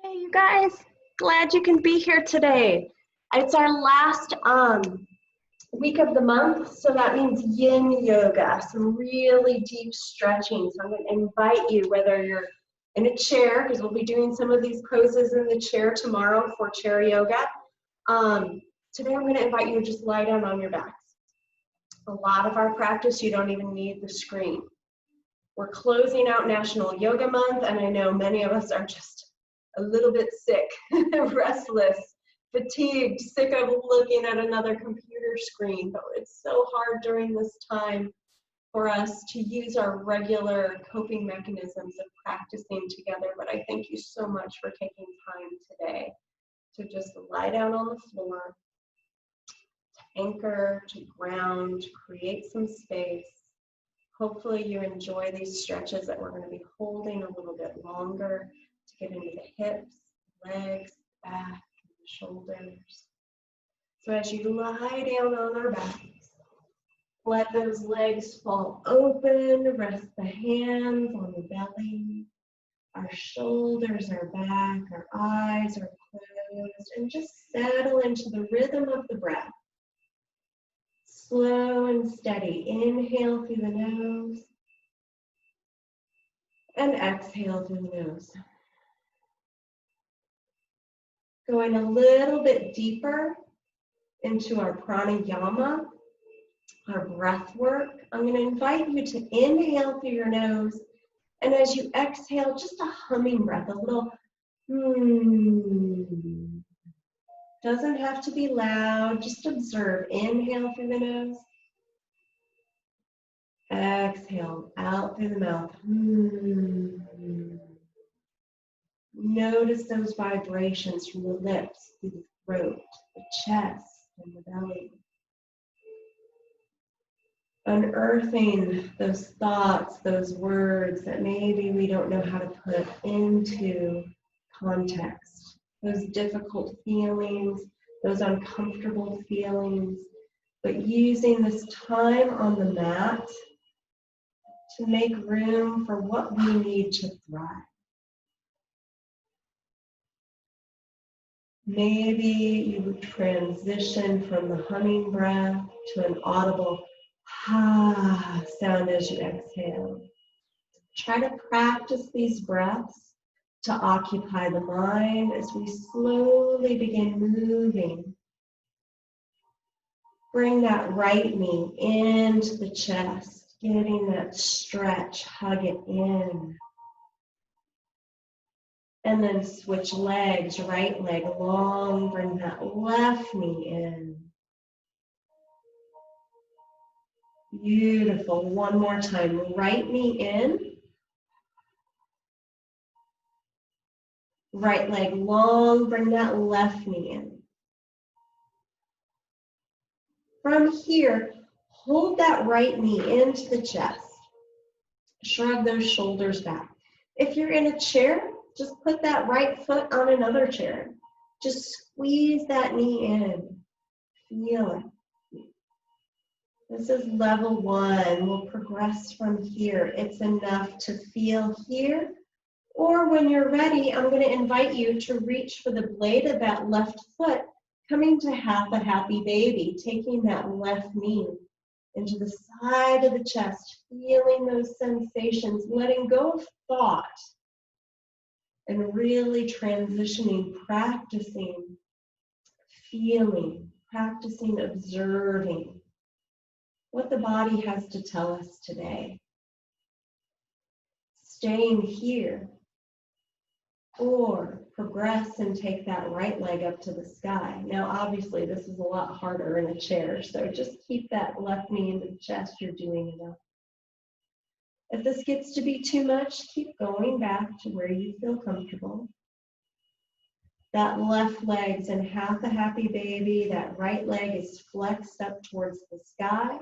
Hey, you guys, glad you can be here today. It's our last week of the month, so that means yin yoga, some really deep stretching. So I'm going to invite you, whether you're in a chair, because we'll be doing some of these poses in the chair tomorrow for chair yoga. Today I'm going to invite you to just lie down on your backs. A lot of our practice, you don't even need the screen. We're closing out National Yoga Month, and I know many of us are just a little bit sick, restless, fatigued, sick of looking at another computer screen. But it's so hard during this time for us to use our regular coping mechanisms of practicing together. But I thank you so much for taking time today to just lie down on the floor, to anchor, to ground, create some space. Hopefully you enjoy these stretches that we're going to be holding a little bit longer to get into the hips, legs, back, and the shoulders. So as you lie down on our backs, let those legs fall open, rest the hands on the belly. Our shoulders are back, our eyes are closed, and just settle into the rhythm of the breath. Slow and steady. Inhale through the nose and exhale through the nose. Going a little bit deeper into our pranayama, our breath work. I'm going to invite you to inhale through your nose, and as you exhale, just a humming breath, a little Doesn't have to be loud, just observe. Inhale through the nose. Exhale out through the mouth. Notice those vibrations from the lips, through the throat, the chest, and the belly. Unearthing those thoughts, those words that maybe we don't know how to put into context. Those difficult feelings, those uncomfortable feelings, but using this time on the mat to make room for what we need to thrive. Maybe you would transition from the humming breath to an audible ha sound as you exhale. Try to practice these breaths to occupy the mind as we slowly begin moving. Bring that right knee into the chest, getting that stretch, hug it in. And then switch legs, right leg long, bring that left knee in. Beautiful, one more time, right knee in. Right leg long, bring that left knee in. From here, hold that right knee into the chest. Shrug those shoulders back. If you're in a chair, just put that right foot on another chair. Just squeeze that knee in. Feel it. This is level 1. We'll progress from here. It's enough to feel here. Or when you're ready, I'm going to invite you to reach for the blade of that left foot, coming to half a happy baby, taking that left knee into the side of the chest, feeling those sensations, letting go of thought, and really transitioning, practicing, feeling, practicing, observing what the body has to tell us today. Staying here, or progress and take that right leg up to the sky. Now, obviously, this is a lot harder in a chair, so just keep that left knee into the chest. You're doing enough. If this gets to be too much, keep going back to where you feel comfortable. That left leg's in half a happy baby. That right leg is flexed up towards the sky.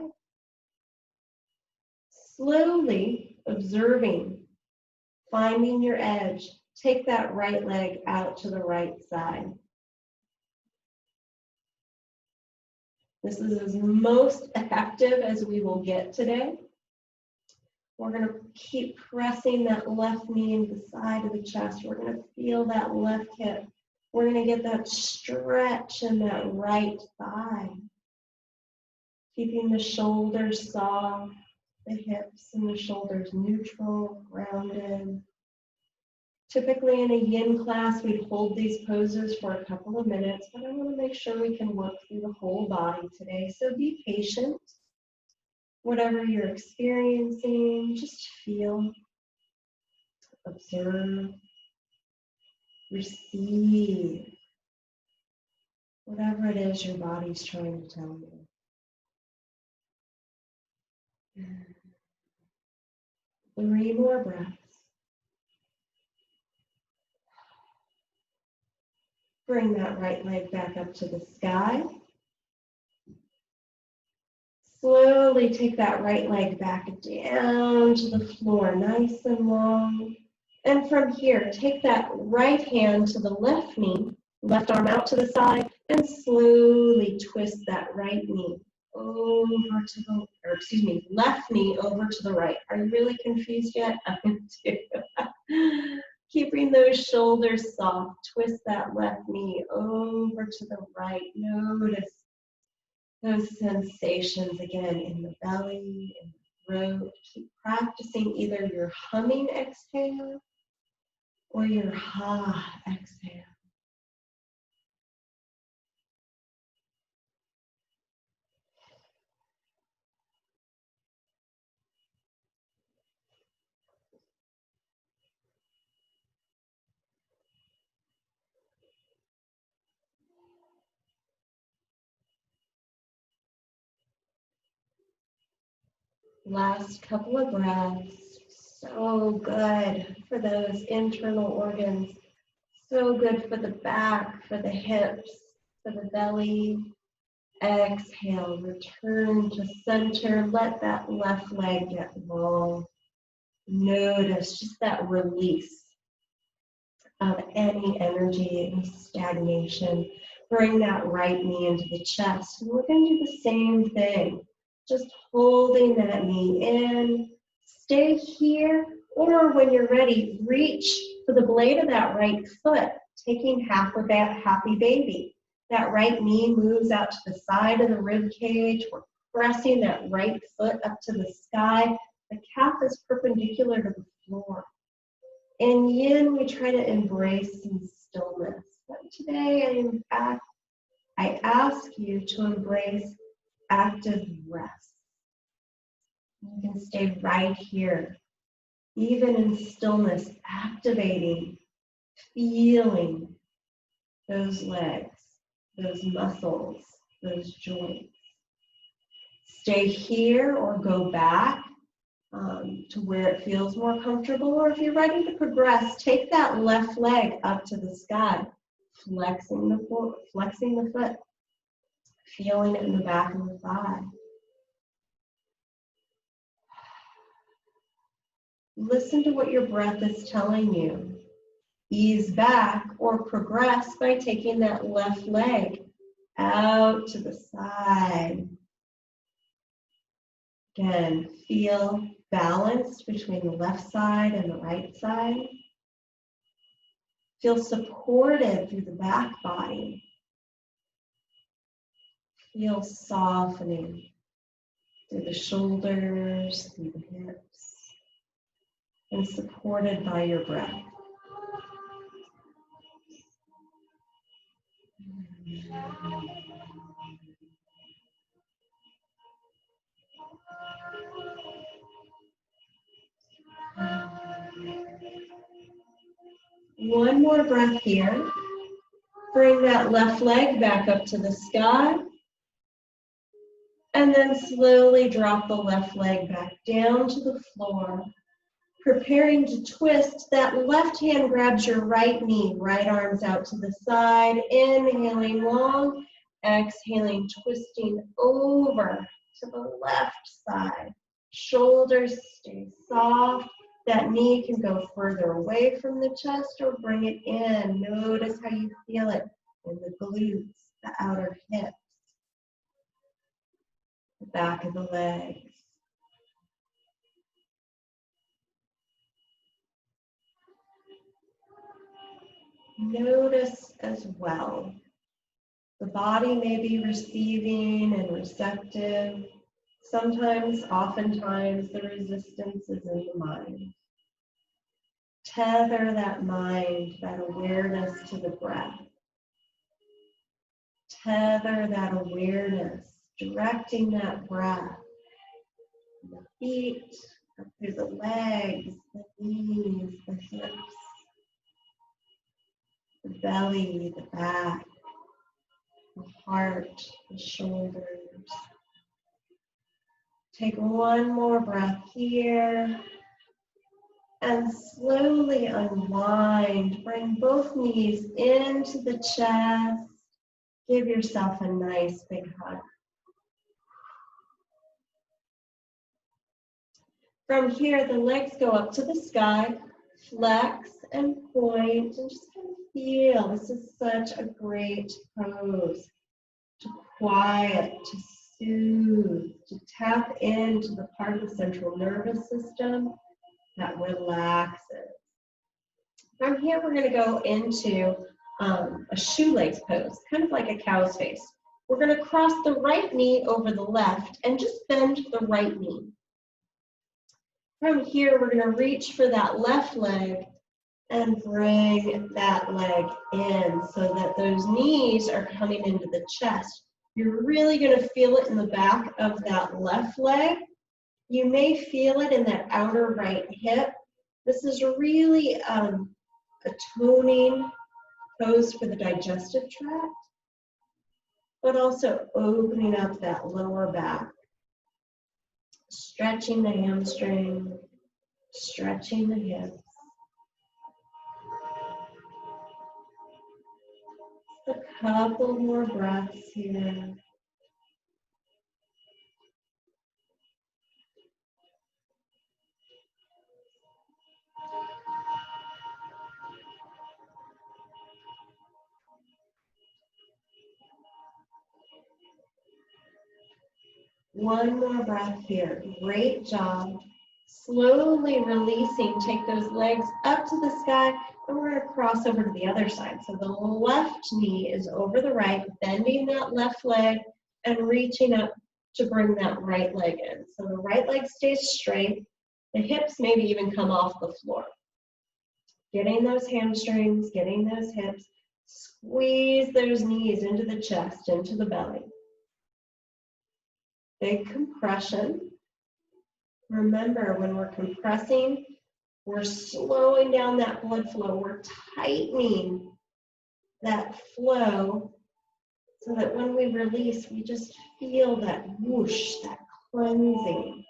Slowly observing, finding your edge. Take that right leg out to the right side. This is as most effective as we will get today. We're going to keep pressing that left knee into the side of the chest. We're going to feel that left hip. We're going to get that stretch in that right thigh. Keeping the shoulders soft, the hips and the shoulders neutral, grounded. Typically in a yin class, we hold these poses for a couple of minutes, but I want to make sure we can work through the whole body today. So be patient. Whatever you're experiencing, just feel, observe, receive whatever it is your body's trying to tell you. 3 more breaths. Bring that right leg back up to the sky. Slowly take that right leg back down to the floor, nice and long. And from here, take that right hand to the left knee, left arm out to the side, and slowly twist that right knee over to the, or excuse me, left knee over to the right. Are you really confused yet? I'm too. Keeping those shoulders soft, twist that left knee over to the right. Notice those sensations again in the belly, in the throat. Keep practicing either your humming exhale or your ha exhale. Last couple of breaths. So good for those internal organs. So good for the back, for the hips, for the belly. Exhale, return to center. Let that left leg get long. Notice just that release of any energy and stagnation. Bring that right knee into the chest. And we're going to do the same thing. Just holding that knee in. Stay here, or when you're ready, reach for the blade of that right foot, taking half of that happy baby. That right knee moves out to the side of the rib cage. We're pressing that right foot up to the sky. The calf is perpendicular to the floor. In yin, we try to embrace some stillness. But today, I ask you to embrace active rest. You can stay right here, even in stillness, activating, feeling those legs, those muscles, those joints. Stay here or go back to where it feels more comfortable, or if you're ready to progress, take that left leg up to the sky, flexing the foot, feeling it in the back of the thigh. Listen to what your breath is telling you. Ease back or progress by taking that left leg out to the side. Again, feel balanced between the left side and the right side. Feel supported through the back body. Feel softening through the shoulders, through the hips, and supported by your breath. One more breath here. Bring that left leg back up to the sky. And then slowly drop the left leg back down to the floor. Preparing to twist, that left hand grabs your right knee, right arms out to the side. Inhaling long, exhaling, twisting over to the left side. Shoulders stay soft. That knee can go further away from the chest or bring it in. Notice how you feel it in the glutes, the outer hips, the back of the legs. notice as well. The body may be receiving and receptive. Sometimes, oftentimes, the resistance is in the mind. Tether that mind, that awareness to the breath. Tether that awareness, directing that breath. The feet, up through the legs, the knees, the hips, the belly, the back, the heart, the shoulders. Take one more breath here and slowly unwind. Bring both knees into the chest. Give yourself a nice big hug. From here, the legs go up to the sky, flex and point, and just kind of feel. This is such a great pose to quiet, to soothe, to tap into the part of the central nervous system that relaxes. From here, we're going to go into a shoelace pose, kind of like a cow's face. We're going to cross the right knee over the left and just bend the right knee. From here, we're going to reach for that left leg and bring that leg in so that those knees are coming into the chest. You're really going to feel it in the back of that left leg. You may feel it in that outer right hip. This is really a toning pose for the digestive tract, but also opening up that lower back. Stretching the hamstring, stretching the hips. A couple more breaths here. One more breath here. Great job. Slowly releasing. Take those legs up to the sky, and we're going to cross over to the other side. So the left knee is over the right, bending that left leg and reaching up to bring that right leg in. So the right leg stays straight. The hips maybe even come off the floor. Getting those hamstrings, getting those hips. Squeeze those knees into the chest, into the belly. Big compression. Remember, when we're compressing, we're slowing down that blood flow. We're tightening that flow so that when we release, we just feel that whoosh, that cleansing.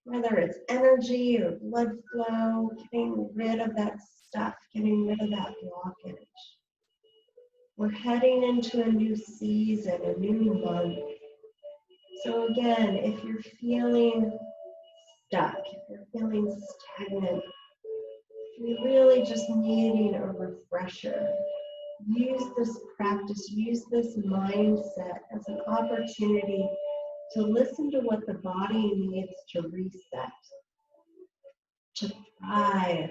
Whether it's energy or blood flow, getting rid of that stuff, getting rid of that blockage. We're heading into a new season, a new month. So again, if you're feeling stuck, if you're feeling stagnant, if you're really just needing a refresher, use this practice, use this mindset as an opportunity to listen to what the body needs to reset, to thrive,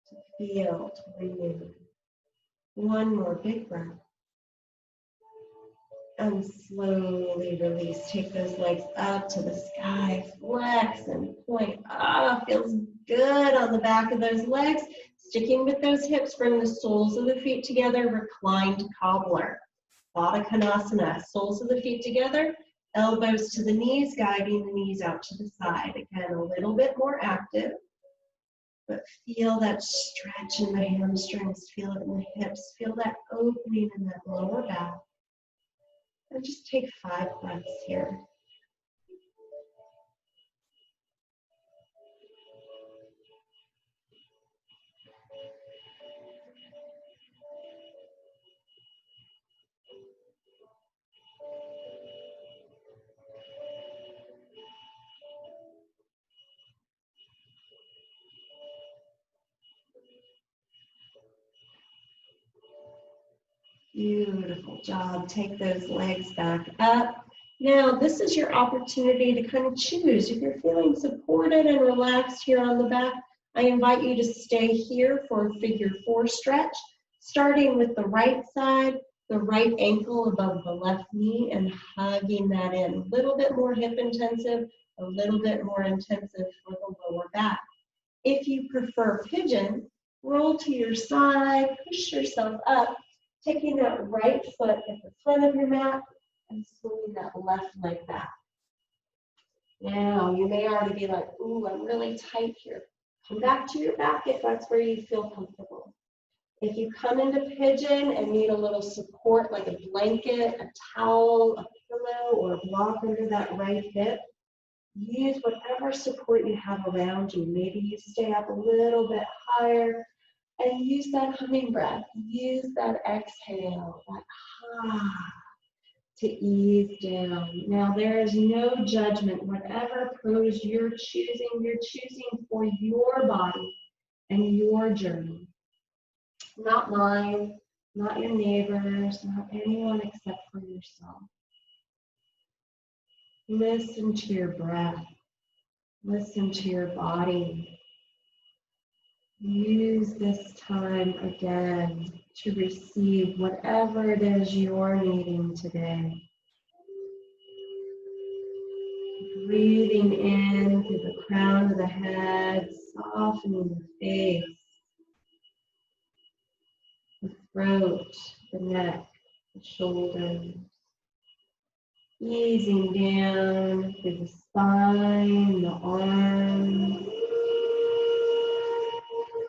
to feel, to renew. One more big breath. And slowly release. Take those legs up to the sky, flex and point. Ah, feels good on the back of those legs. Sticking with those hips, bring the soles of the feet together, reclined cobbler. Baddha Konasana, soles of the feet together, elbows to the knees, guiding the knees out to the side. Again, a little bit more active, but feel that stretch in the hamstrings, feel it in the hips, feel that opening in that lower back. And just take 5 breaths here. Beautiful job. Take those legs back up. Now, this is your opportunity to kind of choose. If you're feeling supported and relaxed here on the back, I invite you to stay here for a figure 4 stretch. Starting with the right side, the right ankle above the left knee and hugging that in. A little bit more hip intensive, a little bit more intensive for the lower back. If you prefer pigeon, roll to your side, push yourself up, taking that right foot at the front of your mat and swinging that left leg back. Now, you may already be like, ooh, I'm really tight here. Come back to your back if that's where you feel comfortable. If you come into pigeon and need a little support, like a blanket, a towel, a pillow, or a block under that right hip, use whatever support you have around you. Maybe you stay up a little bit higher and use that humming breath. Use that exhale, that to ease down. Now, there is no judgment. Whatever pose you're choosing for your body and your journey. Not mine, not your neighbors, not anyone except for yourself. Listen to your breath. Listen to your body. Use this time again to receive whatever it is you're needing today. Breathing in through the crown of the head, softening the face, the throat, the neck, the shoulders. Easing down through the spine, the arms.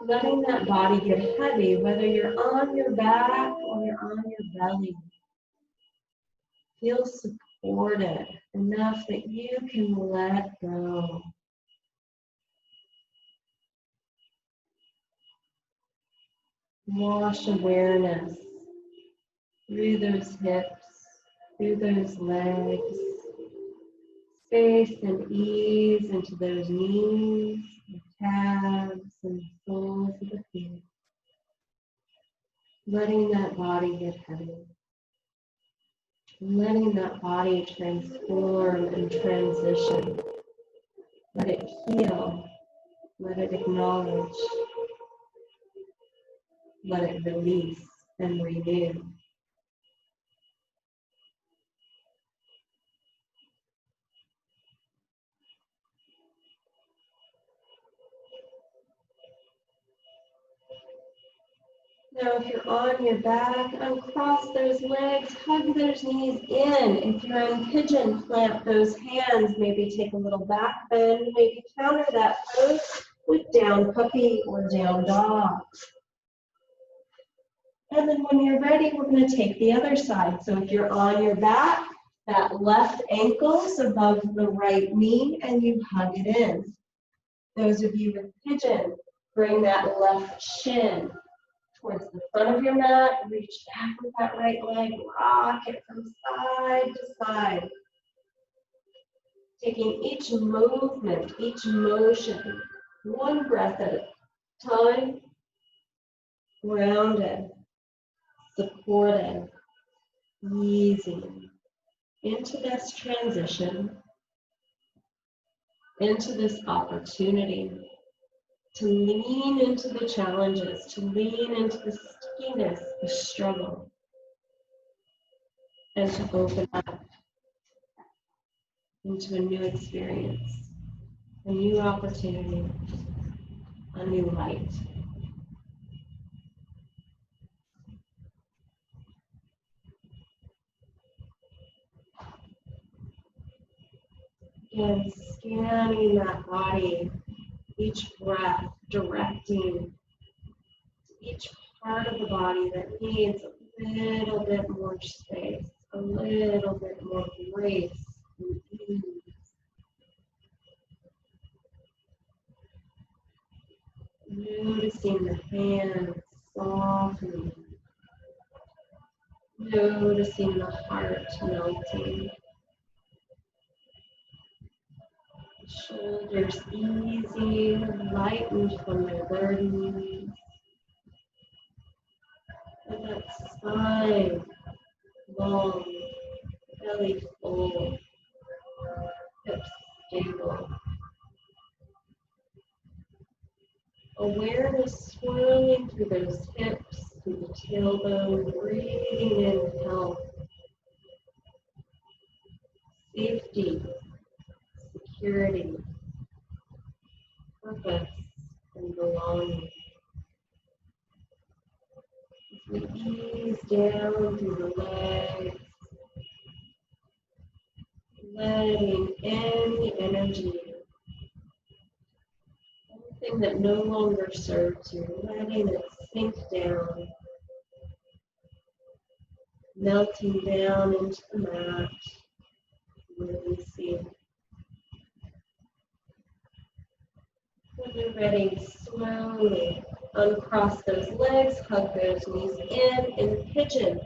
Letting that body get heavy, whether you're on your back or you're on your belly. Feel supported enough that you can let go. Wash awareness through those hips, through those legs. Space and ease into those knees, the calves, and the soles of the feet. Letting that body get heavy. Letting that body transform and transition. Let it heal. Let it acknowledge. Let it release and renew. Now, if you're on your back, uncross those legs, hug those knees in. If you're in pigeon, plant those hands. Maybe take a little back bend. Maybe counter that pose with down puppy or down dog. And then when you're ready, we're going to take the other side. So if you're on your back, that left ankle is above the right knee, and you hug it in. Those of you with pigeon, bring that left shin towards the front of your mat, reach back with that right leg, rock it from side to side. Taking each movement, each motion, one breath at a time, grounded, supported, easing into this transition, into this opportunity to lean into the challenges, to lean into the stickiness, the struggle, and to open up into a new experience, a new opportunity, a new light. And scanning that body, each breath directing each part of the body that needs a little bit more space, a little bit more grace and ease. Noticing the hands softening. Noticing the heart melting. Shoulders easing, lightened from their burdens. And that spine long, belly full, hips stable. Awareness swirling through those hips, through the tailbone, breathing in health, safety, security, purpose, and belonging. As we ease down through the legs, letting any energy, anything that no longer serves you, letting it sink down, melting down into the mat, releasing. When you're ready, slowly uncross those legs, hug those knees in pigeon.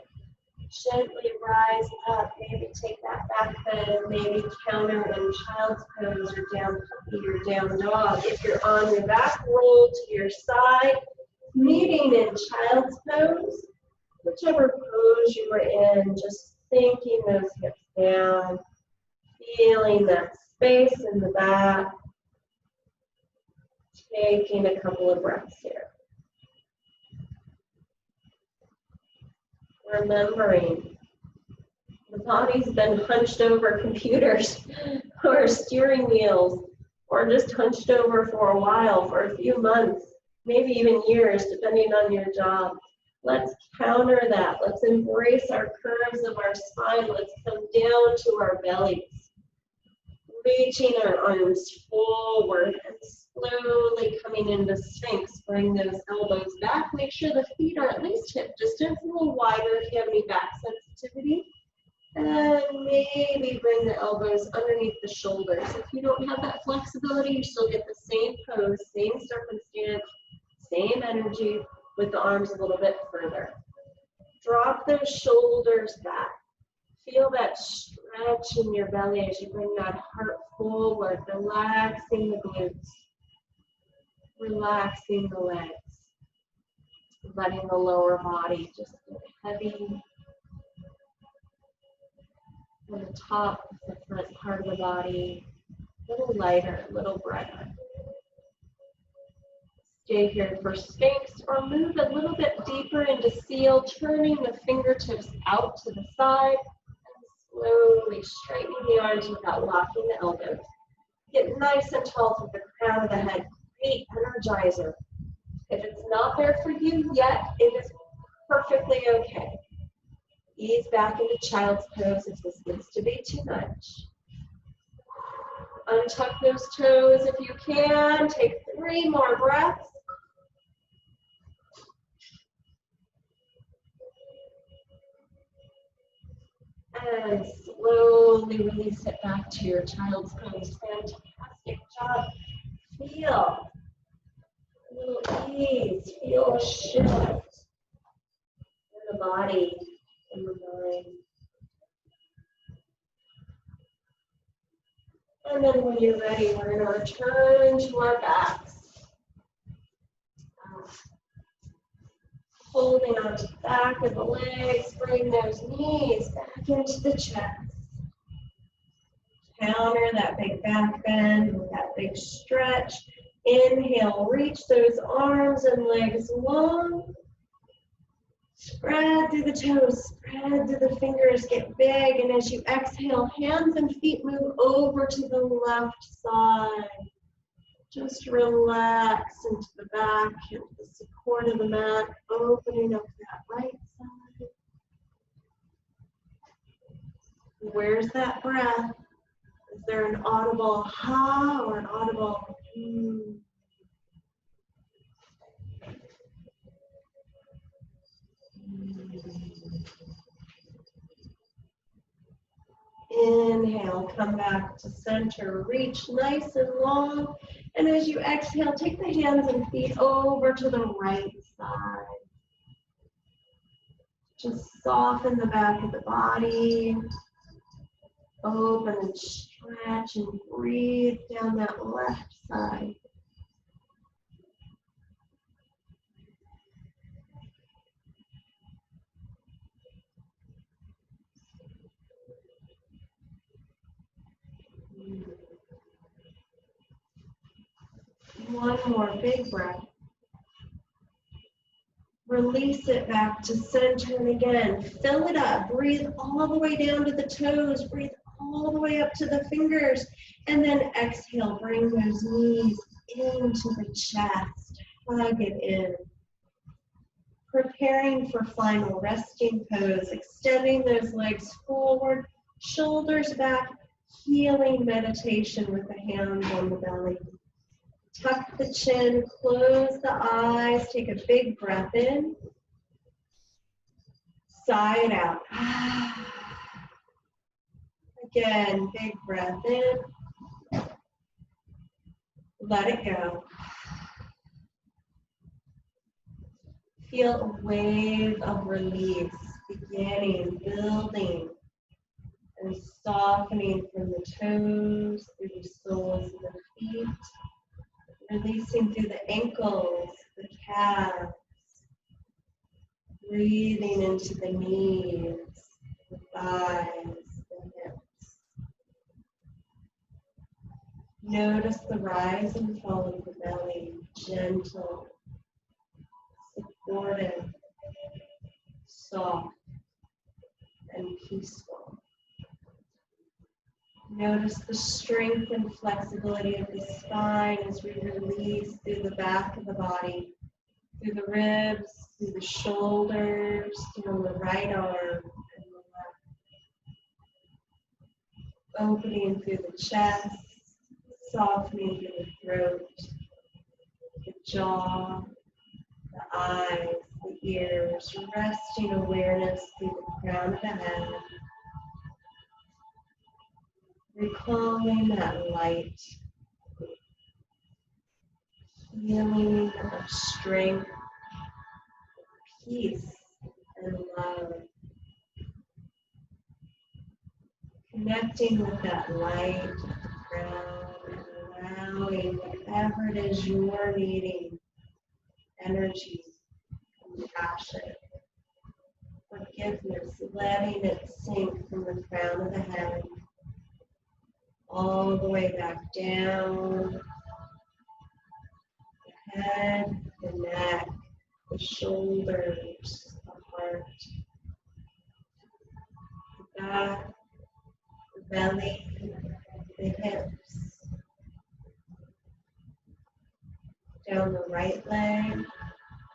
Gently rise up, maybe take that back bend, maybe counter in child's pose or down puppy or down dog. If you're on your back, roll to your side, meeting in child's pose. Whichever pose you were in, just sinking those hips down, feeling that space in the back, taking a couple of breaths here. Remembering the body's been hunched over computers or steering wheels or just hunched over for a while, for a few months, maybe even years, depending on your job. Let's counter that. Let's embrace our curves of our spine. Let's come down to our bellies, reaching our arms forward and slowly coming into Sphinx. Bring those elbows back. Make sure the feet are at least hip distance, a little wider if you have any back sensitivity. And maybe bring the elbows underneath the shoulders. If you don't have that flexibility, you still get the same pose, same circumstance, same energy with the arms a little bit further. Drop those shoulders back. Feel that stretch in your belly as you bring that heart forward, relaxing the glutes, relaxing the legs, letting the lower body just get heavy. On the top of the front part of the body, a little lighter, a little brighter. Stay here for Sphinx or move a little bit deeper into Seal, turning the fingertips out to the side and slowly straightening the arms without locking the elbows. Get nice and tall through the crown of the head. Great energizer. If it's not there for you yet, it is perfectly okay. Ease back into child's pose if this gets to be too much. Untuck those toes if you can. Take 3 more breaths. And slowly release it back to your child's pose. Fantastic job. Feel a little ease. Feel a shift in the body, in the mind. And then when you're ready, we're going to return to our backs. Holding onto the back of the legs, bring those knees back into the chest. Counter that big back bend with that big stretch. Inhale, reach those arms and legs long. Spread through the toes, spread through the fingers, get big. And as you exhale, hands and feet move over to the left side. Just relax into the back, into the support of the mat, opening up that right side. Where's that breath? Is there an audible ha or an audible hmm? Inhale, come back to center, reach nice and long. And as you exhale, take the hands and feet over to the right side. Just soften the back of the body. Open and stretch and breathe down that left side. One more big breath. Release it back to center, and again, fill it up. Breathe all the way down to the toes. Breathe all the way up to the fingers. And then exhale, bring those knees into the chest. Hug it in. Preparing for final resting pose, extending those legs forward, shoulders back, healing meditation with the hands on the belly. Tuck the chin, close the eyes, take a big breath in. Sigh it out. Again, big breath in. Let it go. Feel a wave of release beginning, building, and softening from the toes through the soles of the feet, releasing through the ankles, the calves, breathing into the knees, the thighs, the hips. Notice the rise and fall of the belly, gentle, supportive, soft, and peaceful. Notice the strength and flexibility of the spine as we release through the back of the body, through the ribs, through the shoulders, down the right arm and the left. Opening through the chest, softening through the throat, the jaw, the eyes, the ears, resting awareness through the crown of the head. Recalling that light, healing of strength, peace, and love. Connecting with that light of the crown and allowing whatever it is you're needing, energy, compassion, forgiveness, letting it sink from the crown of the head all the way back down, the head, the neck, the shoulders, the heart, the back, the belly, the hips, down the right leg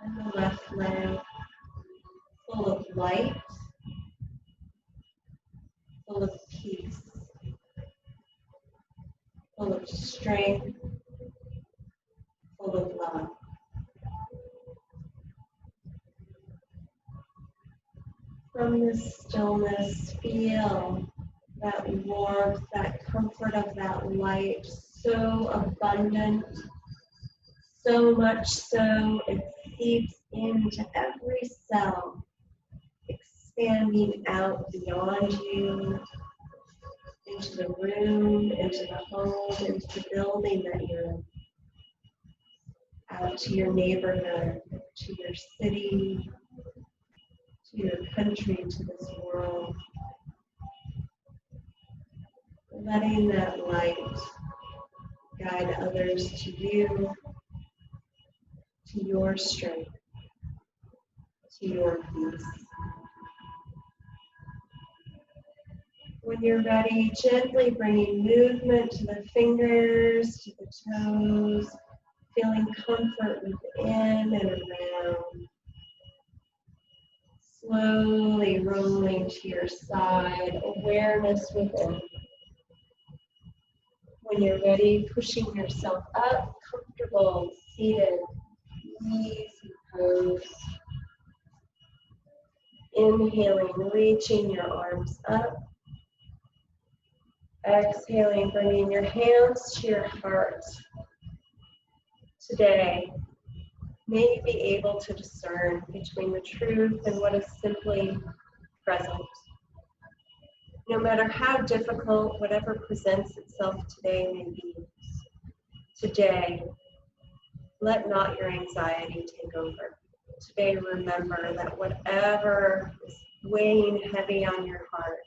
and the left leg, full of light, full of peace, full of strength, full of love. From this stillness, feel that warmth, that comfort of that light, so abundant, so much so it seeps into every cell, expanding out beyond you, into the room, into the home, into the building that you're in, out to your neighborhood, to your city, to your country, to this world. Letting that light guide others to you, to your strength, to your peace. When you're ready, gently bringing movement to the fingers, to the toes, feeling comfort within and around. Slowly rolling to your side, awareness within. When you're ready, pushing yourself up, comfortable, seated, easy pose. Inhaling, reaching your arms up. Exhaling, bringing your hands to your heart. Today, may you be able to discern between the truth and what is simply present. No matter how difficult whatever presents itself today may be, today, let not your anxiety take over. Today, remember that whatever is weighing heavy on your heart,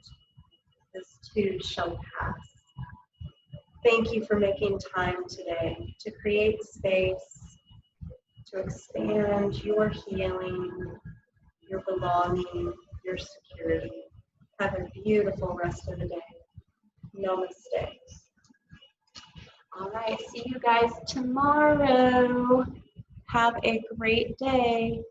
this too shall pass. Thank you for making time today to create space, to expand your healing, your belonging, your security. Have a beautiful rest of the day. Namaste. All right, see you guys tomorrow. Have a great day.